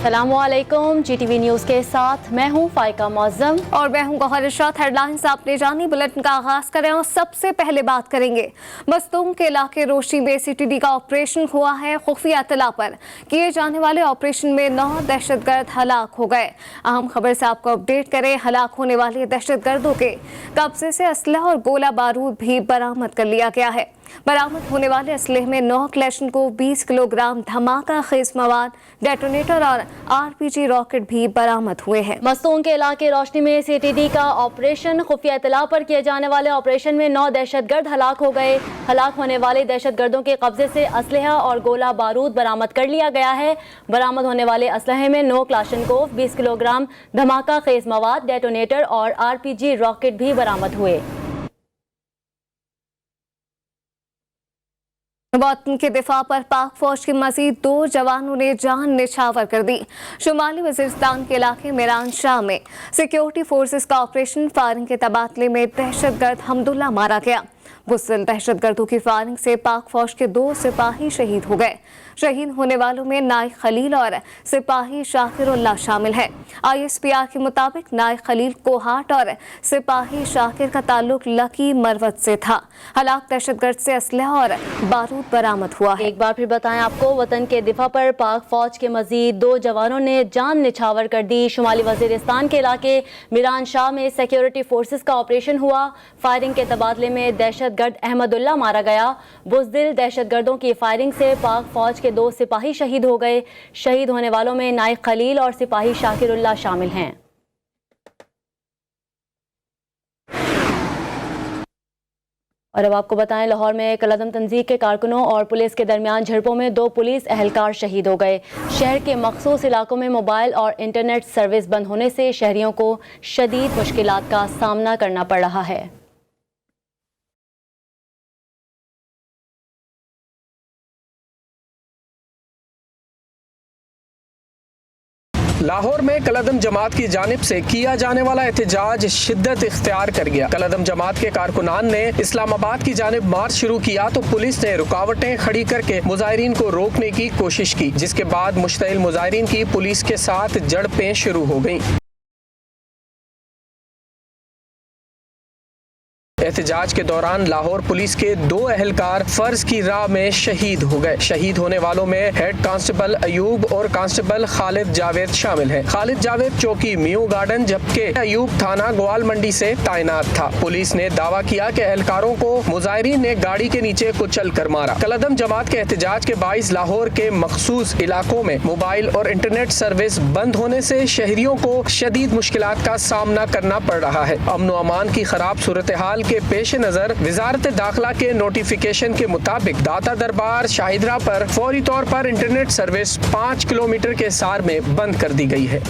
अस्सलामुअलैकुम, GTV news के साथ मैं हूं फाइका मौज़म और मैं हूं गौहर इरशाद। हेडलाइंस आपने जानी, बुलेटिन का आगाज करें और सबसे पहले बात करेंगे मस्तूम के इलाके रोशनी में CTD का ऑपरेशन हुआ है। खुफिया इत्तला पर किए जाने वाले ऑपरेशन में 9 दहशतगर्द हलाक हो गए। अहम खबर से आपको अपडेट करें, हलाक होने वाले दहशतगर्दों के कब्जे से असलहा और गोला बारूद भी बरामद कर लिया गया है। बरामद होने वाले असलहे में 9 क्लेशनकोव 20 किलोग्राम धमाका खेज मवाद, डेटोनेटर और RPG रॉकेट भी बरामद हुए हैं। मस्तूम के इलाके रोशनी में CTD का ऑपरेशन, खुफिया इत्तला पर किए जाने वाले ऑपरेशन में 9 दहशतगर्द हलाक हो गए। हलाक होने वाले दहशतगर्दों के कब्जे से असलहा और गोला बारूद बरामद कर लिया गया है। बरामद होने वाले असलहे में 9 क्लेशनकोव 20 किलोग्राम धमाका खेज मवाद, डेटोनेटर और RPG रॉकेट भी बरामद हुए। वतन के दिफा पर पाक फौज के मजीद 2 जवानों ने जान निछावर कर दी। शुमाली वजीरिस्तान के इलाके मिरान शाह में सिक्योरिटी फोर्सेस का ऑपरेशन फायरिंग के तबादले में दहशतगर्द हमदुल्ला मारा गया। बुज़दिल दहशतगर्दों की फायरिंग से पाक फौज के 2 सिपाही शहीद हो गए। शहीद होने वालों में नाइक खलील और सिपाही शाकिरुल्लाह शामिल है। ISPR के मुताबिक नाइक खलील कोहाट और सिपाही शाकिर का ताल्लुक लकी मरवत से था। हलाक दहशतगर्द से असलहा और बारूद बरामद हुआ है। एक बार फिर बताएं आपको, वतन के दिफा पर पाक फौज के मजीद 2 जवानों ने जान निछावर कर दी। शुमाली वजीरिस्तान के इलाके मिरान शाह में सिक्योरिटी फोर्सेस का ऑपरेशन हुआ। फायरिंग के तबादले में दहशतगर्द अहमदुल्ला मारा गया। बुज़दिल दहशतगर्दों की फायरिंग से पाक फौज के 2 सिपाही शहीद हो गए। शहीद होने वालों में नाइक खलील और सिपाही शाकिरुल्लाह शामिल हैं। और अब आपको बताएं, लाहौर में कलअदम तंजीम के कारकुनों और पुलिस के दरमियान झड़पों में 2 पुलिस एहलकार शहीद हो गए। शहर के मखसूस इलाकों में मोबाइल और इंटरनेट सर्विस बंद होने से शहरियों को शदीद मुश्किलात का सामना करना पड़ रहा है। लाहौर में कलअदम जमात की जानिब से किया जाने वाला एहतजाज शिद्दत इख्तियार कर गया। कलअदम जमात के कारकुनान ने इस्लामाबाद की जानिब मार्च शुरू किया तो पुलिस ने रुकावटें खड़ी करके मुजाहिरीन को रोकने की कोशिश की, जिसके बाद मुश्तइल मुजाहिरीन की पुलिस के साथ झड़पें शुरू हो गईं। एहतजाज के दौरान लाहौर पुलिस के 2 एहलकार फर्ज की राह में शहीद हो गए। शहीद होने वालों में हेड कांस्टेबल अयूब और कांस्टेबल खालिद जावेद शामिल हैं। खालिद जावेद चौकी म्यू गार्डन जबकि अयूब थाना ग्वाल मंडी से तैनात था। पुलिस ने दावा किया कि एहलकारों को मुजाहिरीन ने गाड़ी के नीचे कुचल कर मारा। कलअदम जमात के एहतजाज के बाइस लाहौर के मखसूस इलाकों में मोबाइल और इंटरनेट सर्विस बंद होने से शहरियों को शदीद मुश्किलात का सामना करना पड़ रहा है। अमन व अमान की खराब सूरत हाल के पेश नजर वजारत दाखिला के नोटिफिकेशन के मुताबिक दाता दरबार शाहिदरा पर फौरी तौर पर इंटरनेट सर्विस 5 किलोमीटर के सार में बंद कर दी गई है।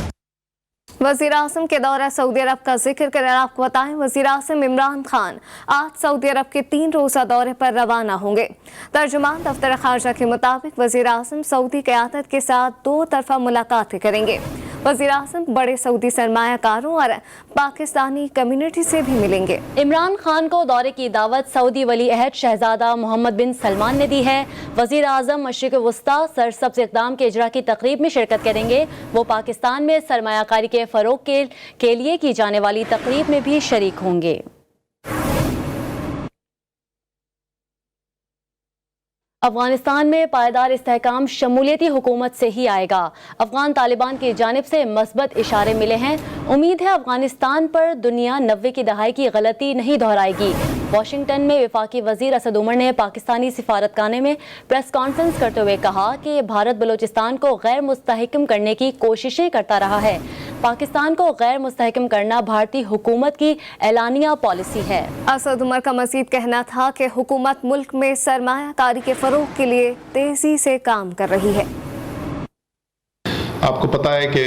वज़ीर आज़म के दौरा सऊदी अरब का जिक्र कर आपको बताएं, वज़ीर आज़म इमरान खान आज सऊदी अरब के 3 रोज़ा दौरे पर रवाना होंगे। तर्जुमान दफ्तर खारजा के मुताबिक वज़ीर आज़म सऊदी क़यादत के साथ 2 तरफ़ा मुलाकातें करेंगे। वज़ीर आज़म बड़े सऊदी सरमायाकारों और पाकिस्तानी कम्युनिटी से भी मिलेंगे। इमरान खान को दौरे की दावत सऊदी वली अहद शहजादा मोहम्मद बिन सलमान ने दी है। वज़ीर आज़म मशरिक़ वस्ता सरसब्ज़ इक़दाम के इजरा की तकरीब में शिरकत करेंगे। वो पाकिस्तान में सरमायाकारी के फ़रोग़ के लिए की जाने वाली तकरीब में भी शरीक होंगे। अफगानिस्तान में पायदार इस्तेहकाम शमूलियती हुकूमत से ही आएगा। अफगान तालिबान की जानिब से मस्बत इशारे मिले हैं। उम्मीद है अफगानिस्तान पर दुनिया 90 की दहाई की गलती नहीं दोहराएगी। वाशिंगटन में वफाकी वजीर असद उमर ने पाकिस्तानी सिफारतखाने में प्रेस कॉन्फ्रेंस करते हुए कहा कि भारत बलूचिस्तान को गैर मुस्तहकम करने की कोशिशें करता रहा है। पाकिस्तान को गैर मुस्तहकम करना भारतीय हुकूमत की एलानिया पॉलिसी है। असद उमर का मजीद कहना था कि हुकूमत मुल्क में सरमायाकारी के फरोग के लिए तेजी से काम कर रही है। आपको पता है कि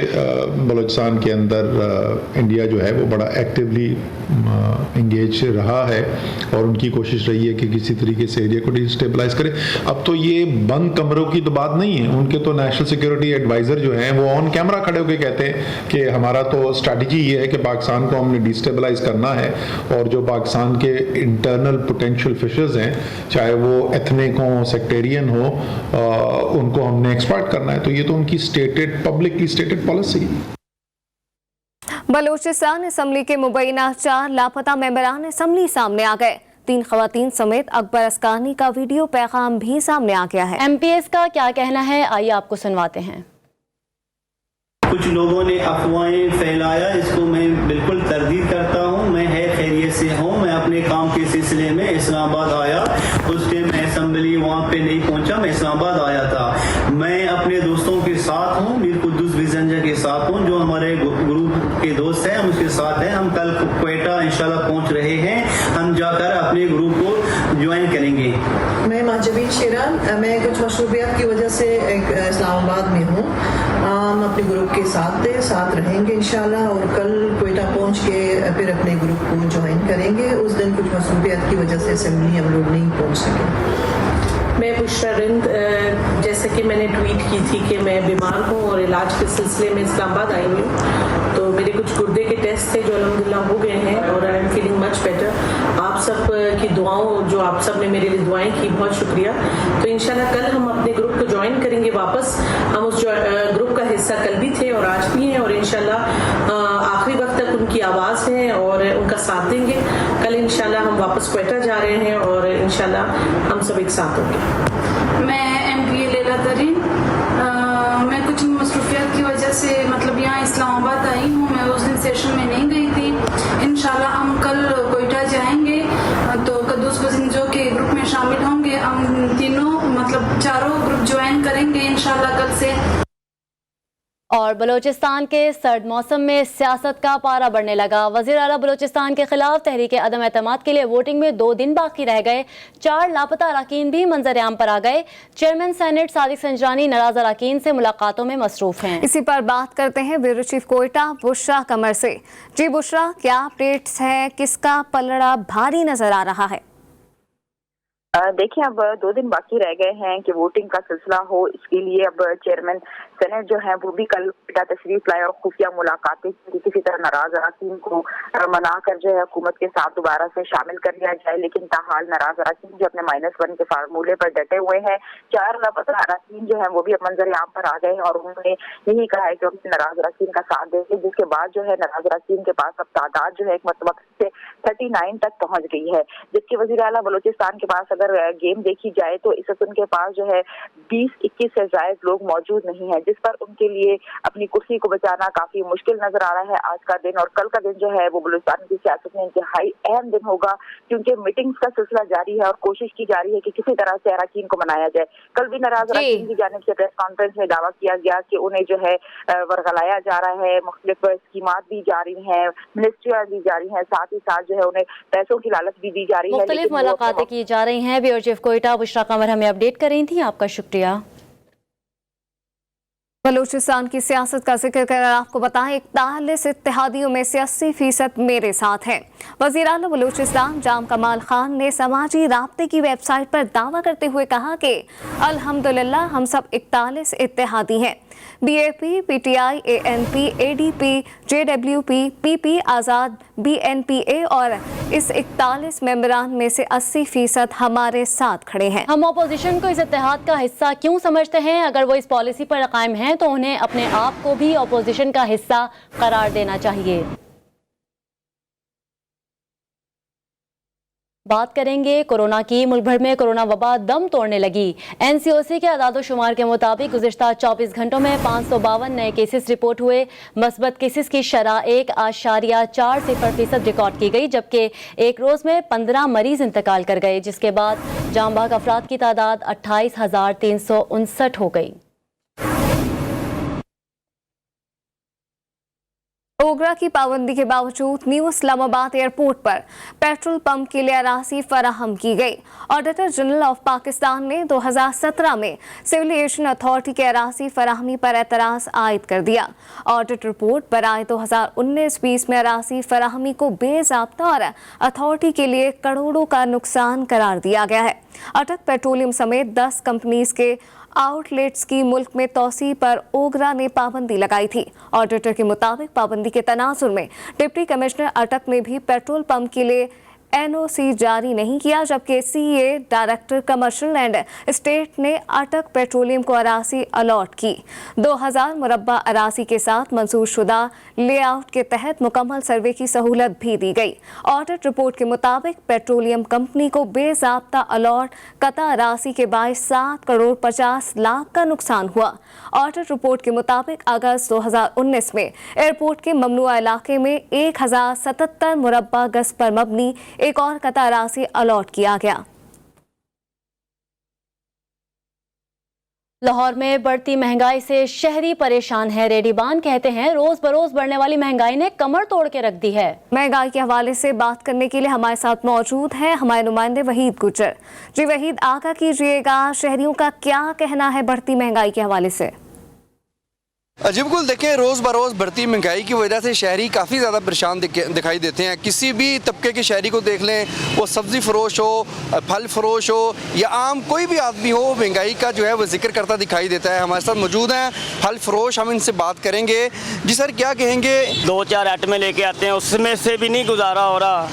बलूचिस्तान के अंदर इंडिया जो है वो बड़ा एक्टिवली इंगेज रहा है और उनकी कोशिश रही है कि किसी तरीके से एरिया को डिस्टेबलाइज करे। अब तो ये बंद कमरों की तो बात नहीं है, उनके तो नेशनल सिक्योरिटी एडवाइज़र जो हैं वो ऑन कैमरा खड़े होकर कहते हैं कि हमारा तो स्ट्रैटेजी ये है कि पाकिस्तान को हमने डिस्टेबलाइज करना है और जो पाकिस्तान के इंटरनल पोटेंशियल फिशर्स हैं, चाहे वो एथनिक हों, सेक्टेरियन हो, उनको हमने एक्सपर्ट करना है। तो ये तो उनकी stated publicly stated policy. Balochistan assembly के मुबैना 4 लापता मेंबरान असम्बली सामने आ गए। 3 खवातीन समेत अकबर अस्कानी का वीडियो पैगाम भी सामने आ गया है। MPS का क्या कहना है, आइए आपको सुनवाते हैं। कुछ लोगों ने अफवाहें फैलाया, इसको मैं बिल्कुल तरदीद करता हूँ। मैं है खैरियत से हूँ। मैं अपने काम के सिलसिले में इस्लामाबाद आया, उस टाइम मैं असम्बली वहाँ पे नहीं पहुँचा, मैं इस्लामाबाद आया था। मैं अपने दोस्तों के साथ हूँ, मीर कुद्दूस बिजंजा के साथ हूँ, जो हमारे ग्रुप के दोस्त हैं, हम उसके साथ हैं। हम कल क्वेटा इंशाल्लाह पहुँच रहे हैं। हम जाकर अपने ग्रुप को ज्वाइन करेंगे। मैं माजबीन शेरा, मैं कुछ मशरूबियत की वजह से इस्लामाबाद में हूँ। हम अपने ग्रुप के साथ रहेंगे इंशाल्लाह, और कल क्वेटा पहुंच के फिर अपने ग्रुप को ज्वाइन करेंगे। उस दिन कुछ मसरूफियत की वजह से असेंबली हम लोग नहीं पहुंच सके। मैं बुशरा रिंद, जैसे कि मैंने ट्वीट की थी कि मैं बीमार हूँ और इलाज के सिलसिले में इस्लामाबाद आई हूँ, तो मेरे कुछ गुर्दे के टेस्ट थे जो अल्हम्दुलिल्लाह हो गए हैं और I am feeling much better. आप सब की दुआओं, जो आप सब ने मेरे लिए दुआएं की, बहुत शुक्रिया। तो इंशाल्लाह कल हम अपने ग्रुप को ज्वाइन करेंगे वापस। हम उस ग्रुप का हिस्सा कल भी थे और आज भी हैं, और इंशाल्लाह आखिरी वक्त तक उनकी आवाज़ है और उनका साथ देंगे। कल इंशाल्लाह हम वापस क्वेटा जा रहे हैं और इंशाल्लाह हम सब एक साथ होंगे। मैं MPA लैला तरीन, मैं कुछ मसरूफियत की वजह से यहाँ इस्लामाबाद आई हूँ। मैं उस दिन सेशन में नहीं गई थी। इंशाल्लाह हम कल क्वेटा जाएंगे तो कुद्दूस बिजंजा के ग्रुप में शामिल होंगे। हम तीनों चारों ग्रुप ज्वाइन करेंगे इंशाल्लाह कल से। और बलूचिस्तान के सर्द मौसम में सियासत का पारा बढ़ने लगा। वज़ीर आला बलूचिस्तान के खिलाफ तहरीक अदम एतमाद के लिए वोटिंग में 2 दिन बाकी रह गए। 4 लापता अरकान भी मंजर आम पर आ गए। चेयरमैन सेनेट सादिक संजरानी नाराज अरकान से मुलाकातों में मसरूफ हैं। इसी पर बात करते हैं ब्यूरो चीफ कोयटा बुशरा कमर से। जी बुशरा, क्या अपडेट्स है, किसका पलड़ा भारी नजर आ रहा है? देखिए, अब 2 दिन बाकी रह गए हैं कि वोटिंग का सिलसिला हो। इसके लिए अब चेयरमैन सेनेट जो है वो भी कल तशरीफ लाए और खुफिया मुलाकातें की, किसी तरह नाराज अरकान को मनाकर जो है हुकूमत के साथ दोबारा से शामिल कर लिया जाए। लेकिन ताहाल नाराज अरकान जो अपने -1 के फार्मूले पर डटे हुए हैं। 4 लापता अरकान जो है वो भी अब मंजर आम पर आ गए हैं और उन्होंने यही कहा है कि अपने नाराज अरकान का साथ देंगे, जिसके बाद जो है नाराज अरकान के पास अब तादाद जो है एक मतलब से 39 तक पहुंच गई है। जबकि वज़ीर आला बलूचिस्तान के पास अगर गेम देखी जाए तो इस वक्त उनके पास जो है 20-21 से ज्यादा लोग मौजूद नहीं है, जिस पर उनके लिए अपनी कुर्सी को बचाना काफी मुश्किल नजर आ रहा है। आज का दिन और कल का दिन जो है वो बलूचिस्तान की सियासत में इंतहाई अहम दिन होगा, क्योंकि मीटिंग्स का सिलसिला जारी है और कोशिश की जा रही है कि किसी तरह से अरकान को मनाया जाए। कल भी नाराज अरकान की जानिब से प्रेस कॉन्फ्रेंस में दावा किया गया कि उन्हें जो है वरगलाया जा रहा है, मुख्तलिफ स्कीमात दी जा रही है, मिनिस्ट्रियां दी जा रही है, साथ ही साथ जो है उन्हें पैसों की लालच भी दी जा रही है। मुख्तलिफ मुलाकातें की जा रही हैं। ब्यूरो चीफ कोयटा बुशरा कमर हमें अपडेट कर रही थी, आपका शुक्रिया। बलूचिस्तान की सियासत का जिक्र कर आपको बताएं, 41 इत्तेहादियों में से 80% मेरे साथ हैं। वज़ीर आला बलूचिस्तान जाम कमाल खान ने समाजी राब्ते की वेबसाइट पर दावा करते हुए कहा कि अल्हम्दुलिल्लाह हम सब 41 इत्तेहादी हैं। BAP, PTI, ANP, ADP, JWP, PP, आज़ाद, BNPA और इस 41 मेंबरान में से 80% हमारे साथ खड़े हैं। हम अपोजिशन को इस इत्तेहाद का हिस्सा क्यों समझते हैं? अगर वो इस पॉलिसी पर कायम हैं तो उन्हें अपने आप को भी अपोजिशन का हिस्सा करार देना चाहिए। बात करेंगे कोरोना की। मुल्क भर में कोरोना वबा दम तोड़ने लगी। NCOC के आदादोशुमार के मुताबिक गुज़िश्ता 24 घंटों में 552 नए केसेस रिपोर्ट हुए। मस्बत केसेस की शरह 1.40% रिकॉर्ड की गई, जबकि एक रोज़ में 15 मरीज इंतकाल कर गए, जिसके बाद जाम बहक अफराद की तादाद 28,359 हो गई। ओगरा की पाबंदी के बावजूद न्यू इस्लामाबाद एयरपोर्ट पर पेट्रोल पंप के लिए अराजी फराहम की गई। ऑडिटर जनरल ऑफ पाकिस्तान ने 2017 में सिविल एविएशन अथॉरिटी के अराजी फराहमी पर एतराज़ आयद कर दिया। ऑडिट रिपोर्ट बराए 2019-20 में अराजी फराहमी को बेज़ाब्ता और अथॉरिटी के लिए करोड़ों का नुकसान करार दिया गया है। अटक पेट्रोलियम समेत 10 कंपनीज के आउटलेट्स की मुल्क में तोसी पर ओगरा ने पाबंदी लगाई थी। ऑडिटर के मुताबिक पाबंदी के तनाजुर में डिप्टी कमिश्नर अटक ने भी पेट्रोल पंप के लिए एनओसी जारी नहीं किया, जबकि CA director commercial and state ने अटक पेट्रोलियम को अराजी अलॉट की। 2000 मुरब्बा अराजी के साथ मंजूर शुदा लेआउट के तहत मुकम्मल सर्वे की सहूलत भी दी गई। ऑडिट रिपोर्ट के मुताबिक पेट्रोलियम कंपनी को बेज़ाब्ता अलॉट कता अराजी के बायस 7 करोड़ 50 लाख का नुकसान हुआ। ऑडिट रिपोर्ट के मुताबिक अगस्त 2019 में एयरपोर्ट के ममनुआ इलाके में 1077 मुरब्बा गज पर मबनी एक और कता अराजी अलॉट किया गया। लाहौर में बढ़ती महंगाई से शहरी परेशान है। रेडीबान कहते हैं रोज बरोज बढ़ने वाली महंगाई ने कमर तोड़ के रख दी है। महंगाई के हवाले से बात करने के लिए हमारे साथ मौजूद हैं हमारे नुमाइंदे वहीद गुज्जर। जी वहीद, आगाह कीजिएगा, शहरियों का क्या कहना है बढ़ती महंगाई के हवाले से? जी बिल्कुल, देखें रोज़ बरोज़ बढ़ती महंगाई की वजह से शहरी काफ़ी ज़्यादा परेशान दिखाई देते हैं। किसी भी तबके के शहरी को देख लें, वो सब्ज़ी फ़रोश हो, फल फ़रोश हो या आम कोई भी आदमी हो, महंगाई का जो है वो जिक्र करता दिखाई देता है। हमारे साथ मौजूद हैं फल फ़रोश, हम इनसे बात करेंगे। जी सर, क्या कहेंगे? 2-4 आइटमें लेके आते हैं, उसमें से भी नहीं गुजारा हो रहा।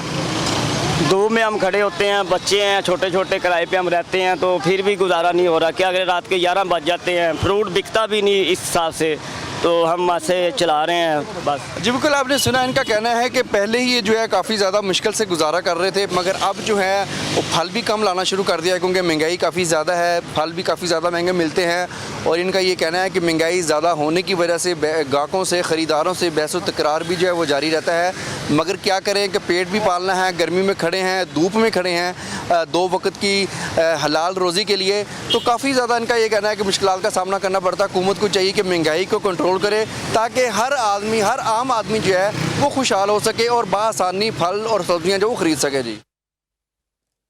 धूप में हम खड़े होते हैं, बच्चे हैं छोटे छोटे, किराए पे हम रहते हैं, तो फिर भी गुजारा नहीं हो रहा। क्या अगर रात के 11 बज जाते हैं, फ्रूट बिकता भी नहीं इस हिसाब से, तो हम ऐसे चला रहे हैं बस। जी बिल्कुल, आपने सुना, इनका कहना है कि पहले ही ये जो है काफ़ी ज़्यादा मुश्किल से गुजारा कर रहे थे, मगर अब जो है वो फल भी कम लाना शुरू कर दिया है क्योंकि महंगाई काफ़ी ज़्यादा है, फल भी काफ़ी ज़्यादा महंगे मिलते हैं। और इनका ये कहना है कि महंगाई ज़्यादा होने की वजह से ग्राहकों से, ख़रीदारों से बहस व तकरार भी जो है वो जारी रहता है। मगर क्या करें कि पेट भी पालना है, गर्मी में खड़े हैं, धूप में खड़े हैं, 2 वक्त की हलाल रोज़ी के लिए, तो काफ़ी ज़्यादा इनका ये कहना है कि मुश्किलात का सामना करना पड़ता है। हुकूमत को चाहिए कि महंगाई को कंट्रोल करे ताकि हर आदमी, हर आम आदमी जो है वो खुशहाल हो सके और बासानी फल और सब्जियां जो वो खरीद सके। जी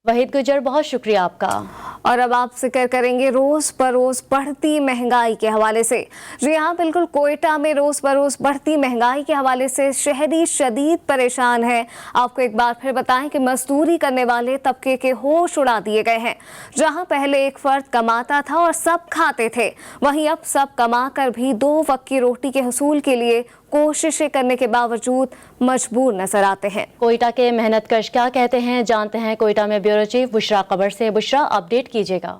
वहीद गुज्जर, बहुत शुक्रिया आपका। और अब आप जिक्र करेंगे रोज बरोज बढ़ती महंगाई के हवाले से। जी हाँ, बिल्कुल, कोयटा में रोज बरोज बढ़ती महंगाई के हवाले से शहरी शदीद परेशान है। आपको एक बार फिर बताएं कि मजदूरी करने वाले तबके के होश उड़ा दिए गए हैं। जहां पहले एक फर्द कमाता था और सब खाते थे, वहीं अब सब कमाकर भी 2 वक्त की रोटी के हसूल के लिए कोशिशें करने के बावजूद मजबूर नजर आते हैं। कोयटा के मेहनतकश क्या कहते हैं, जानते हैं कोयटा में ब्यूरो चीफ बुशरा खबर से। बुशरा, अपडेट कीजिएगा।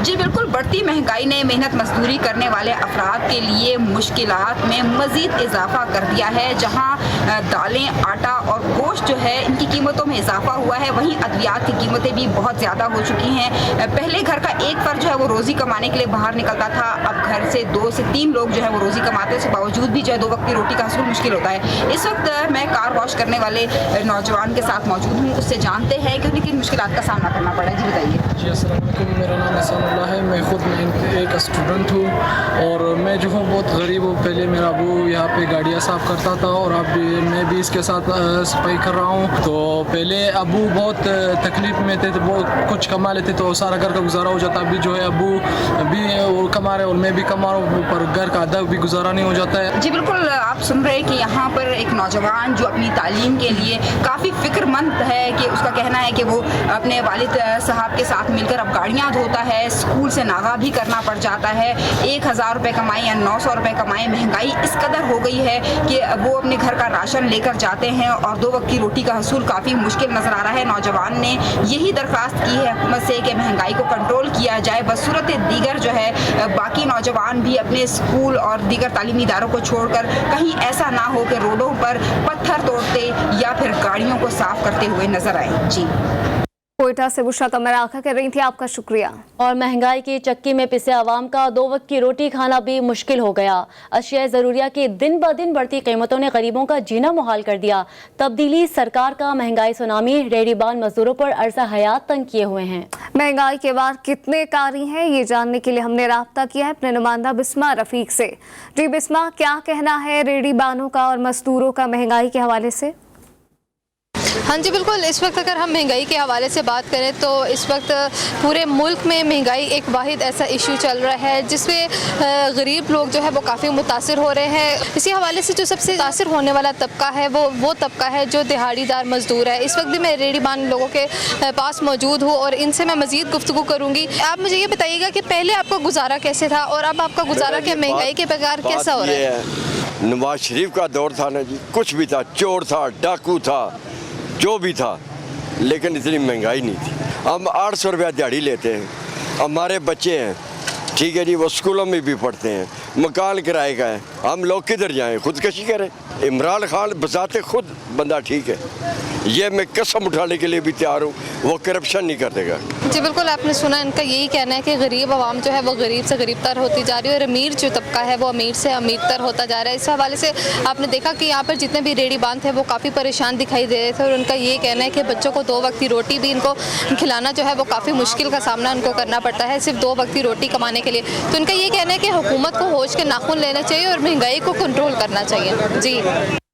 जी बिल्कुल, बढ़ती महंगाई ने मेहनत मजदूरी करने वाले अफराद के लिए मुश्किलात में मजीद इजाफा कर दिया है। जहां दालें, आटा और गोश्त जो है इनकी कीमतों में इजाफा हुआ है, वहीं अद्वियात की कीमतें भी बहुत ज़्यादा हो चुकी हैं। पहले घर का एक फर्द जो है वो रोज़ी कमाने के लिए बाहर निकलता था, अब घर से 2 से 3 लोग जो है वो रोज़ी कमाते, उसके बावजूद भी जो है 2 वक्त की रोटी का हसूल मुश्किल होता है। इस वक्त मैं कार वॉश करने वाले नौजवान के साथ मौजूद हूँ, उससे जानते हैं कि उन्हें किन मुश्किलात का सामना करना पड़ा है। जी बताइए। जी अस्सलाम वालेकुम, मेरा नाम अल्लाह है, मैं ख़ुद एक स्टूडेंट हूँ और मैं जो हूँ बहुत गरीब हूँ। पहले मेरा अबू यहाँ पे गाड़ियाँ साफ़ करता था और अब मैं भी इसके साथ सफाई कर रहा हूँ। तो पहले अबू बहुत तकलीफ़ में थे, तो वो कुछ कमा लेते तो सारा घर का गुजारा हो जाता। अभी जो है अबू भी वो कमा रहे और मैं भी कमा रहा हूँ, पर घर का आधा भी गुजारा नहीं हो जाता है। जी बिल्कुल, आप सुन रहे हैं कि यहाँ पर एक नौजवान जो अपनी तालीम के लिए काफ़ी फ़िक्रमंद है, कि उसका कहना है कि वो अपने वालिद साहब के साथ मिलकर अब गाड़ियाँ धोता है, स्कूल से नागा भी करना पड़ जाता है। 1000 रुपये कमाए या 900 रुपये कमाए, महंगाई इस कदर हो गई है कि वो अपने घर का राशन लेकर जाते हैं और 2 वक्त की रोटी का हसूल काफ़ी मुश्किल नज़र आ रहा है। नौजवान ने यही दरख्वास्त की है हुकूमत से कि महंगाई को कंट्रोल किया जाए। बसूरत दीगर जो है बाकी नौजवान भी अपने स्कूल और दीगर तालीमी इदारों को छोड़कर कहीं ऐसा ना हो कि रोडों पर पत्थर तोड़ते या फिर गाड़ियों को साफ करते हुए नजर आए। जी कोयटा से बुशरा कमर कर रही थी, आपका शुक्रिया। और महंगाई की चक्की में पिसे आवाम का 2 वक्त की रोटी खाना भी मुश्किल हो गया। अशिया ज़रूरिया की दिन ब दिन बढ़ती कीमतों ने गरीबों का जीना मुहाल कर दिया। तब्दीली सरकार का महंगाई सुनामी रेडीबान मजदूरों पर अर्सा हयात तंग किए हुए हैं। महंगाई के बाद कितने कारी हैं, ये जानने के लिए हमने राब्ता किया है अपने नुमाइंदा बिस्मा रफीक से। जी बिस्मा, क्या कहना है रेडीबानों का और मजदूरों का महंगाई के हवाले से? हाँ जी बिल्कुल, इस वक्त अगर हम महंगाई के हवाले से बात करें तो इस वक्त पूरे मुल्क में महंगाई एक वाहिद ऐसा इशू चल रहा है जिसमें गरीब लोग जो है वो काफ़ी मुतासिर हो रहे हैं। इसी हवाले से जो सबसे मुतासिर होने वाला तबका है वो तबका है जो दिहाड़ीदार मजदूर है। इस वक्त भी मैं रेडीबान लोगों के पास मौजूद हूँ और इनसे मैं मज़ीद गुफ्तगू करूँगी। आप मुझे ये बताइएगा कि पहले आपका गुजारा कैसे था और अब आपका गुजारा क्या महंगाई के बगैर कैसा हो रहा है? नवाज शरीफ का दौर था ना जी, कुछ भी था, चोर था, डाकू था, जो भी था, लेकिन इतनी महंगाई नहीं थी। हम 800 रुपया दिहाड़ी लेते हैं, हमारे बच्चे हैं, ठीक है जी, वो स्कूलों में भी पढ़ते हैं, मकान किराए का है, हम लोग किधर जाएं, खुदकशी करें? इमरान खान बजाते खुद बंदा ठीक है, ये मैं कसम उठाने के लिए भी तैयार हूँ, वो करप्शन नहीं कर देगा। जी बिल्कुल, आपने सुना, इनका यही कहना है कि गरीब आवाम जो है वो गरीब से गरीब तर होती जा रही है और अमीर जो तबका है वो अमीर से अमीर तर होता जा रहा है। इस हवाले से आपने देखा कि यहाँ पर जितने भी रेडी बांध थे वो काफ़ी परेशान दिखाई दे रहे थे और उनका ये कहना है कि बच्चों को 2 वक्त की रोटी भी इनको खिलाना जो है वो काफ़ी मुश्किल का सामना उनको करना पड़ता है सिर्फ 2 वक्त की रोटी कमाने के लिए। तो इनका ये कहना है कि हुकूमत को होश के नाखून लेना चाहिए और महंगाई को कंट्रोल करना चाहिए। जी,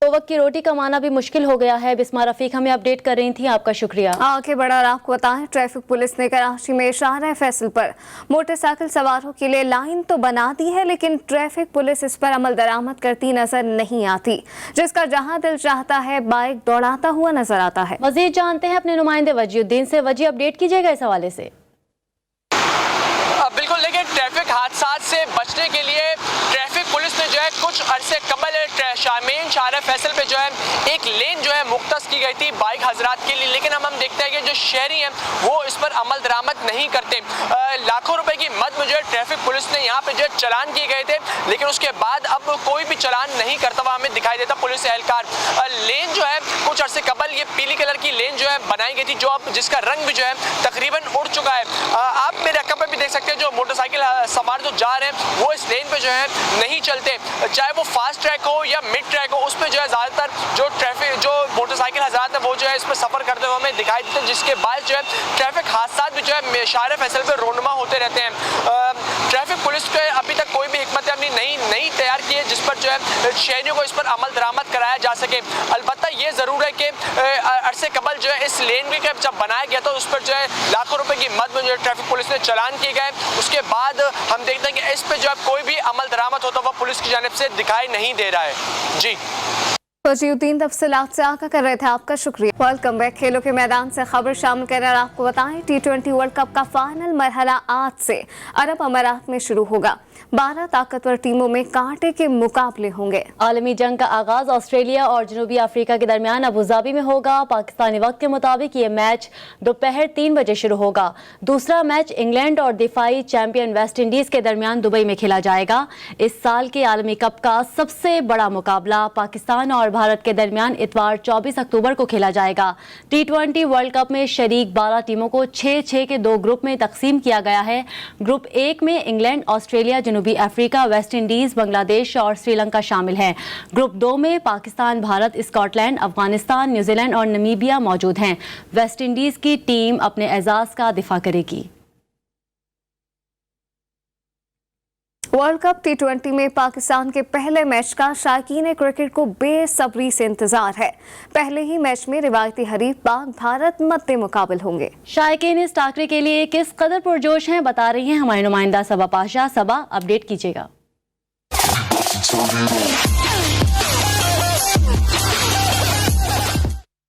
2 वक्त की रोटी कमाना भी मुश्किल हो गया है। बिस्मा रफीक हमें अपडेट कर रही थी, आपका शुक्रिया। आगे बढ़ा और आपको बताएं, ट्रैफिक पुलिस ने कराची में शाहराह फैसल पर मोटरसाइकिल सवारों के लिए लाइन तो बना दी है, लेकिन ट्रैफिक पुलिस इस पर अमल दरामद करती नजर नहीं आती, जिसका जहां दिल चाहता है बाइक दौड़ाता हुआ नजर आता है। मजीद जानते हैं अपने नुमाइंदे वजीउद्दीन से। वजी, अपडेट कीजिएगा इस हवाले से। बिल्कुल, लेकिन ट्रैफिक हादसा से बचने के लिए ट्रैफिक पुलिस ने जो है कुछ अरसे कबल शामीन शाहराह फैसल पे जो है एक लेन जो है मुख्तस की गई थी बाइक हजरात के लिए, लेकिन हम देखते हैं कि जो शहरी हैं वो इस पर अमल दरामद नहीं करते। लाखों रुपए की मद में जो है ट्रैफिक पुलिस ने यहाँ पे जो है चलान किए गए थे, लेकिन उसके बाद अब कोई भी चलान नहीं करता हुआ हमें दिखाई देता पुलिस एहलकार। लेन जो है कुछ अरसे कबल ये पीली कलर की लेन जो है बनाई गई थी, जो अब जिसका रंग भी जो है तकरीबन उड़ चुका है। आप मेरे अक्का पे भी देख सकते हैं, जो मोटरसाइकिल सवार जो जा रहे हैं वो इस लेन पे जो है नहीं चलते, चाहे वो फास्ट ट्रैक हो या मिड ट्रैक हो, उस पर जो है ज़्यादातर जो मोटरसाइकिल हजरात है वो जो है इस पर सफ़र करते हुए हमें दिखाई देते हैं, जिसके बाद जो है ट्रैफिक हादसा भी जो है शाहराह फैसल पर रोनुमा होते रहते हैं। ट्रैफिक पुलिस पे अभी तक कोई भी हिकमत अमली नहीं तैयार की है जिस पर जो है शहरियों को इस पर अमल दरामद कराया जा सके। अलबत्ता ये ज़रूर है कि अरसे कबल जो है इस लेन के जब बनाया गया था उस पर जो है लाखों रुपए की मद में जो है ट्रैफिक पुलिस ने चलान किए गए। उसके बाद हम देखते हैं कि इस पर जो है कोई भी अमल दरामद होता हुआ पुलिस की जानिब से दिखाई नहीं दे रहा है। जी, वजीउद्दीन तफसीलात से आका कर रहे थे, आपका शुक्रिया। Welcome back. खेलों के मैदान से खबर शामिल कर रहे आपको बताएं, T20 वर्ल्ड कप का फाइनल मरहला आज से अरब अमारात में शुरू होगा। 12 ताकतवर टीमों में कांटे के मुकाबले होंगे। आलमी जंग का आगाज ऑस्ट्रेलिया और जनूबी अफ्रीका के दरमियान अबूधाबी में होगा। पाकिस्तानी वक्त के मुताबिक ये मैच दोपहर 3 बजे शुरू होगा। दूसरा मैच इंग्लैंड और दिफाई चैंपियन वेस्ट इंडीज के दरमियान दुबई में खेला जाएगा। इस साल के आलमी कप का सबसे बड़ा मुकाबला पाकिस्तान और भारत के दरमियान इतवार 24 अक्टूबर को खेला जाएगा। T20 वर्ल्ड कप में शरीक 12 टीमों को 6-6 के 2 ग्रुप में तकसीम किया गया है। ग्रुप 1 में इंग्लैंड, ऑस्ट्रेलिया, जनूबी अफ्रीका, वेस्ट इंडीज, बांग्लादेश और श्रीलंका शामिल हैं। ग्रुप 2 में पाकिस्तान, भारत, स्कॉटलैंड, अफगानिस्तान, न्यूजीलैंड और नमीबिया मौजूद हैं। वेस्ट इंडीज की टीम अपने एजाज का दिफा करेगी। वर्ल्ड कप T20 में पाकिस्तान के पहले मैच का शायकीन क्रिकेट को बेसब्री से इंतजार है। पहले ही मैच में रिवायती हरीफ पाक भारत मद्दे मुकाबल होंगे। शायकीन इस टाकरे के लिए किस कदर पुरजोश हैं, बता रही हैं हमारी नुमाइंदा सबा पाशा। सबा, अपडेट कीजिएगा।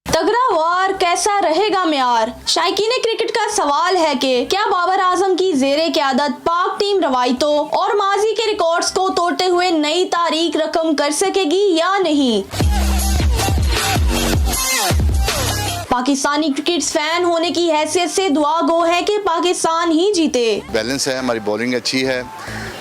तगड़ा वार कैसा रहेगा म्यार? शायकीन क्रिकेट का सवाल है कि क्या बाबर आजम की ज़ेरे क़यादत पाक टीम रवायतों और माजी के रिकॉर्ड्स को तोड़ते हुए नई तारीख रकम कर सकेगी या नहीं? पाकिस्तानी क्रिकेट फैन होने की हैसियत से दुआ गो है कि पाकिस्तान ही जीते। बैलेंस है, हमारी बॉलिंग अच्छी है,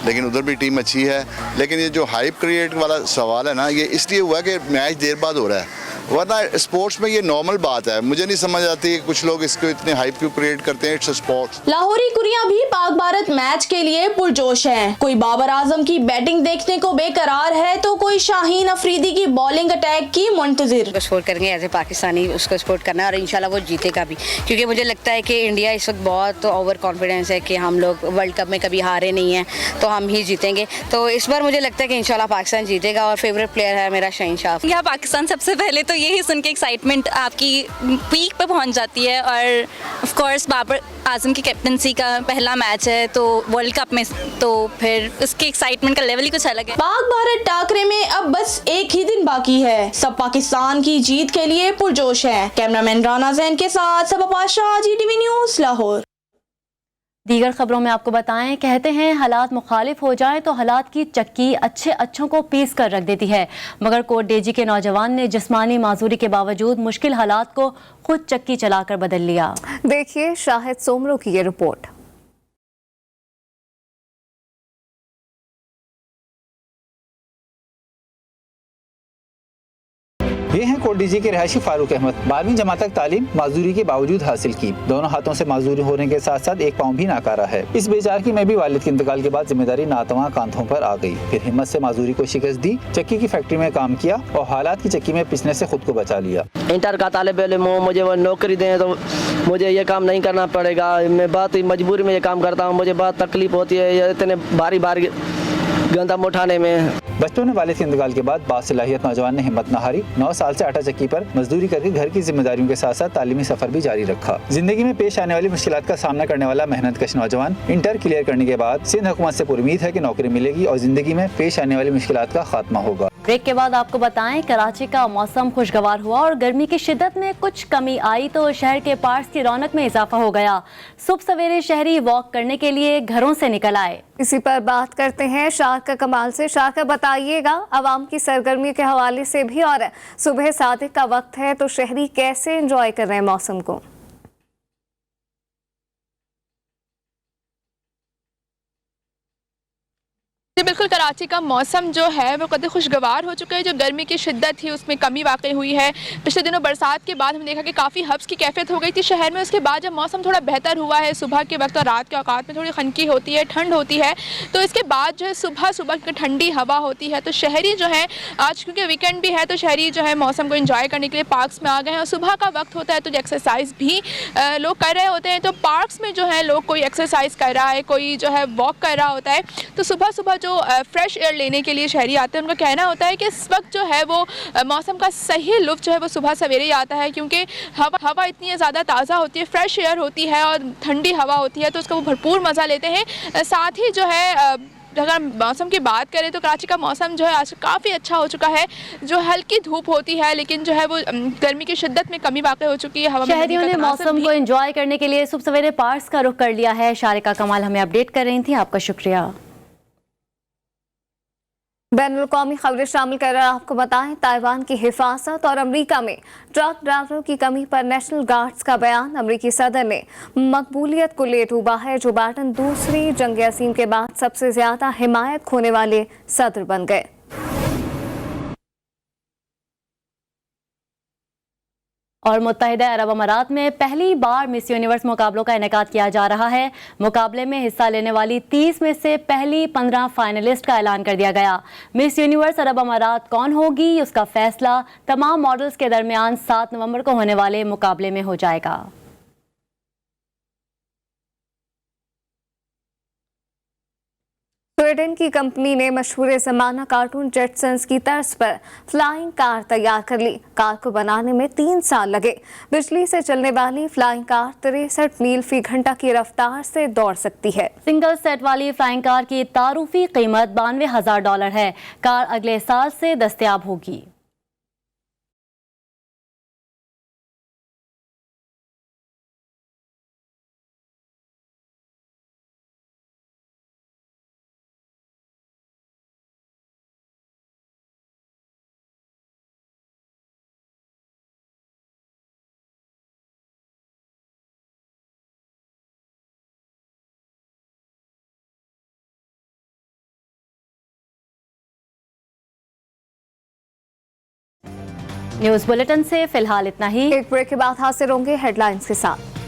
लेकिन उधर भी टीम अच्छी है। लेकिन ये जो हाइप क्रिएट वाला सवाल है ना, ये इसलिए हुआ कि मैच देर बाद हो रहा है, वरना स्पोर्ट्स में ये नॉर्मल बात है। मुझे नहीं समझ आती कुछ लोग इसको इतने हाइप क्यों क्रिएट करते हैं। It's sports. लाहौरी कुरियां भी पाक भारत मैच के लिए पुरजोश हैं। कोई बाबर आजम की बैटिंग देखने को बेकरार है तो कोई शाहीन अफरीदी की बॉलिंग अटैक की मुंतजिर। सपोर्ट करेंगे एज ए पाकिस्तानी, उसको सपोर्ट करना है और इंशाल्लाह वो जीतेगा भी, क्योंकि मुझे लगता है कि इंडिया इस वक्त बहुत ओवर कॉन्फिडेंस है कि हम लोग वर्ल्ड कप में कभी हारे नहीं हैं तो हम ही जीतेंगे। तो इस बार मुझे लगता है कि इंशाल्लाह पाकिस्तान जीतेगा और फेवरेट प्लेयर है मेरा शहीन शाह। यहाँ पाकिस्तान सबसे पहले तो यही सुन के एक्साइटमेंट आपकी पीक पे पहुंच जाती है और ऑफ कोर्स बाबर आजम की कैप्टनसी का पहला मैच है तो वर्ल्ड कप में, तो फिर उसके एक्साइटमेंट का लेवल ही कुछ अलग है। पाक भारत टाकरे में अब बस एक ही दिन बाकी है। सब पाकिस्तान की जीत के लिए पुरजोश हैं। कैमरामैन राना जैन के साथ सबा पाशा, GTV न्यूज़, लाहौर। दीगर खबरों में आपको बताएं, कहते हैं हालात मुखालिफ हो जाएं तो हालात की चक्की अच्छों को पीस कर रख देती है, मगर कोट डेजी के नौजवान ने जिस्मानी माजूरी के बावजूद मुश्किल हालात को खुद चक्की चलाकर बदल लिया। देखिए शाहिद सोमरो की ये रिपोर्ट। ये हैं कोट डीजी के रहायशी फारूक अहमद। 12वीं जमात तक तालीम माजूरी के बावजूद हासिल की। दोनों हाथों से माजूरी होने के साथ साथ एक पाँव भी नाकारा है। इस बेचारगी में भी वालिद के इंतकाल के बाद जिम्मेदारी नातवा कांधों पर आ गई। फिर हिम्मत से माजूरी को शिकस्त दी, चक्की की फैक्ट्री में काम किया और हालात की चक्की में पिसने से खुद को बचा लिया। इंटर का तालिब इल्म हूं, मुझे वो नौकरी दें तो मुझे ये काम नहीं करना पड़ेगा। मैं बहुत ही मजबूरी में ये काम करता हूँ, मुझे बहुत तकलीफ होती है ये इतने भारी गंदम उठाने में। बच्चों ने वालिद के इंतकाल के बाद बासलाहियत नौजवान ने हिम्मत न हारी। 9 साल से आटा चक्की पर मजदूरी करके घर की जिम्मेदारियों के साथ साथ तालीमी सफर भी जारी रखा। जिंदगी में पेश आने वाली मुश्किलात का सामना करने वाला मेहनतकश नौजवान इंटर क्लियर करने के बाद सिंध हुकूमत से पुरुमीद है कि नौकरी मिलेगी और जिंदगी में पेश आने वाली मुश्किलात का खात्मा होगा। ब्रेक के बाद आपको बताएं, कराची का मौसम खुशगवार हुआ और गर्मी की शिद्दत में कुछ कमी आई तो शहर के पार्क्स की रौनक में इजाफा हो गया। सुबह सवेरे शहरी वॉक करने के लिए घरों से निकल आए। इसी पर बात करते हैं शारका कमाल से। शारका बताइएगा, आवाम की सरगर्मी के हवाले से भी और सुबह सादिक का वक्त है तो शहरी कैसे एंजॉय कर रहे हैं मौसम को? बिल्कुल, कराची का मौसम जो है वो कदर खुशगवार हो चुका है। जो गर्मी की शिद्दत थी उसमें कमी वाकई हुई है। पिछले दिनों बरसात के बाद हमने देखा कि काफ़ी हब्स की कैफियत हो गई थी शहर में। उसके बाद जब मौसम थोड़ा बेहतर हुआ है, सुबह के वक्त और रात के औकात में थोड़ी खनकी होती है, ठंड होती है, तो इसके बाद जो है सुबह की ठंडी हवा होती है। तो शहरी जो है आज क्योंकि वीकेंड भी है तो शहरी जो है मौसम को एंजॉय करने के लिए पार्क्स में आ गए हैं। और सुबह का वक्त होता है तो एक्सरसाइज भी लोग कर रहे होते हैं। तो पार्क्स में जो है लोग कोई एक्सरसाइज कर रहा है, कोई जो है वॉक कर रहा होता है। तो सुबह जो फ्रेश एयर लेने के लिए शहरी आते हैं, उनका कहना होता है कि इस वक्त जो है वो मौसम का सही लुत्फ़ जो है वो सुबह सवेरे ही आता है, क्योंकि हवा इतनी ज़्यादा ताज़ा होती है, फ्रेश एयर होती है और ठंडी हवा होती है, तो उसका वो भरपूर मज़ा लेते हैं। साथ ही जो है अगर मौसम की बात करें तो कराची का मौसम जो है आज काफ़ी अच्छा हो चुका है। जो हल्की धूप होती है लेकिन जो है वो गर्मी की शिद्दत में कमी वाक़ई हो चुकी है। शहरियों ने मौसम को एंजॉय करने के लिए सुबह सवेरे पार्क्स का रुख कर लिया है। शारिका कमाल हमें अपडेट कर रही थी, आपका शुक्रिया। बैनुल-अक़वामी खबरें शामिल कर रहे आपको बताएं, ताइवान की हिफाजत और अमेरिका में ट्रक ड्राइवरों की कमी पर नेशनल गार्ड्स का बयान। अमेरिकी सदर ने मकबूलियत को ले डूबा है। जो बाइडन दूसरी जंग अज़ीम के बाद सबसे ज्यादा हिमायत खोने वाले सदर बन गए। और मुत्तहिदा अरब अमारात में पहली बार मिस यूनिवर्स मुकाबलों का इनेकाद किया जा रहा है। मुकाबले में हिस्सा लेने वाली 30 में से पहली 15 फाइनलिस्ट का ऐलान कर दिया गया। मिस यूनिवर्स अरब अमारात कौन होगी, उसका फैसला तमाम मॉडल्स के दरमियान 7 नवंबर को होने वाले मुकाबले में हो जाएगा। स्वीडन की कंपनी ने मशहूर ज़माना कार्टून जेटसन्स की तर्ज पर फ्लाइंग कार तैयार कर ली। कार को बनाने में 3 साल लगे। बिजली से चलने वाली फ्लाइंग कार 63 मील फी घंटा की रफ्तार से दौड़ सकती है। सिंगल सेट वाली फ्लाइंग कार की तारुफी कीमत $92,000 है। कार अगले साल से दस्तयाब होगी। न्यूज़ बुलेटिन से फिलहाल इतना ही। एक ब्रेक के बाद हाजिर होंगे हेडलाइंस के साथ।